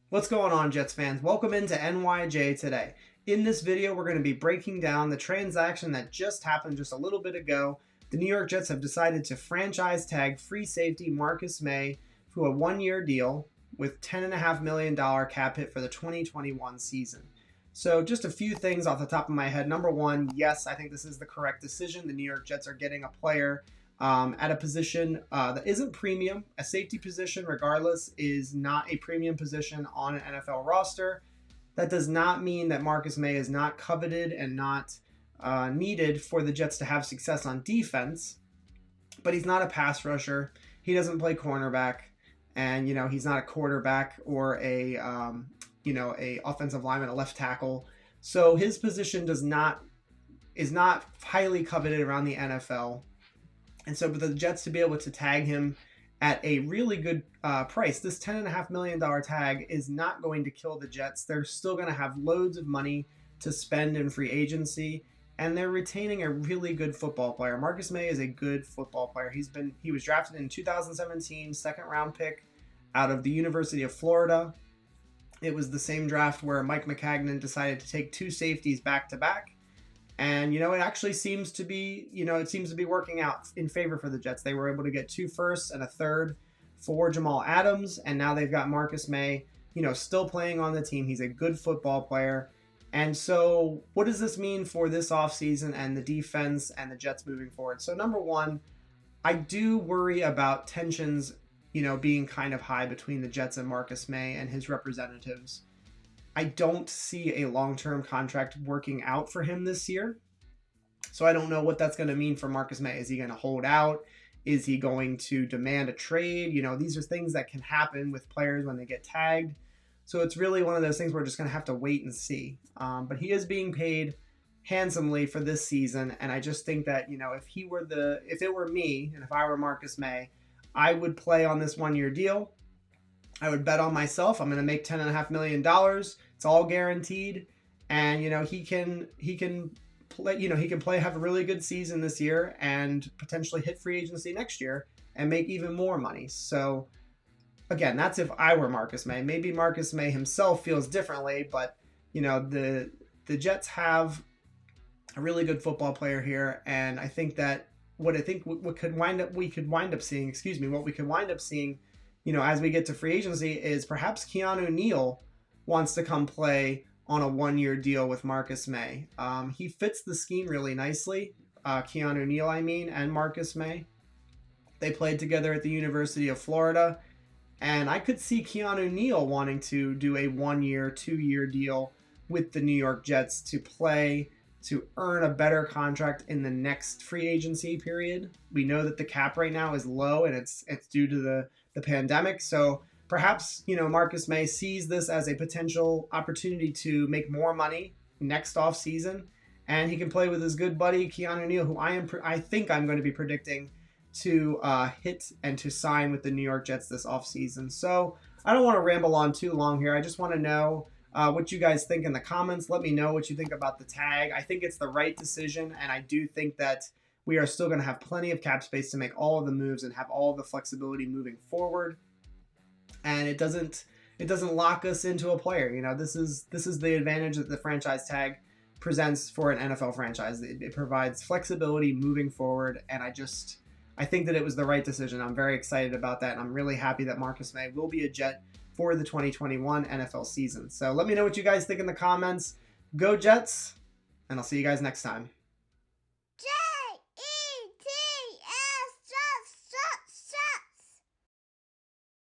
What's going on, Jets fans? Welcome into NYJ today. In this video, we're going to be breaking down the transaction that just happened just a little bit ago. The New York Jets have decided to franchise tag free safety Marcus Maye to a one-year deal with $10.5 million cap hit for the 2021 season. So just a few things off the top of my head. Number one, yes, I think this is the correct decision. The New York Jets are getting a player at a position that isn't premium. A safety position, regardless, is not a premium position on an NFL roster. That does not mean that Marcus Maye is not coveted and not needed for the Jets to have success on defense. But he's not a pass rusher. He doesn't play cornerback, and he's not a quarterback or a offensive lineman, a left tackle. So his position is not highly coveted around the NFL. And so for the Jets to be able to tag him at a really good price, this $10.5 million tag is not going to kill the Jets. They're still going to have loads of money to spend in free agency, and they're retaining a really good football player. Marcus Maye is a good football player. He was drafted in 2017, second round pick out of the University of Florida. It was the same draft where Mike McCagnon decided to take two safeties back to back. And, it actually seems to be, working out in favor for the Jets. They were able to get 2 firsts and a third for Jamal Adams. And now they've got Marcus Maye, still playing on the team. He's a good football player. And so what does this mean for this offseason and the defense and the Jets moving forward? So number one, I do worry about tensions, being kind of high between the Jets and Marcus Maye and his representatives. I don't see a long-term contract working out for him this year. So I don't know what that's going to mean for Marcus Maye. Is he going to hold out? Is he going to demand a trade? These are things that can happen with players when they get tagged. So it's really one of those things we're just going to have to wait and see. But he is being paid handsomely for this season. And I just think that, if it were me and if I were Marcus Maye, I would play on this one-year deal. I would bet on myself. I'm going to make $10.5 million. It's all guaranteed, and he can play, have a really good season this year, and potentially hit free agency next year and make even more money. So, again, that's if I were Marcus Maye. Maybe Marcus Maye himself feels differently, but the Jets have a really good football player here, and I think that what we could wind up seeing, as we get to free agency, is perhaps Keanu Neal wants to come play on a one-year deal with Marcus Maye. He fits the scheme really nicely. Keanu Neal, and Marcus Maye. They played together at the University of Florida, and I could see Keanu Neal wanting to do a 1-year, 2-year deal with the New York Jets to play, to earn a better contract in the next free agency period. We know that the cap right now is low, and it's due to the pandemic. So perhaps, Marcus Maye sees this as a potential opportunity to make more money next off season, and he can play with his good buddy Keanu Neal, who I think I'm going to be predicting to hit and to sign with the New York Jets this off season. So I don't want to ramble on too long here. I just want to know what you guys think in the comments. Let me know what you think about the tag. I think it's the right decision, and I do think that we are still going to have plenty of cap space to make all of the moves and have all of the flexibility moving forward. And it doesn't lock us into a player. This is the advantage that the franchise tag presents for an NFL franchise. It provides flexibility moving forward, and I think that it was the right decision. I'm very excited about that, and I'm really happy that Marcus Maye will be a Jet for the 2021 NFL season. So let me know what you guys think in the comments. Go Jets, and I'll see you guys next time.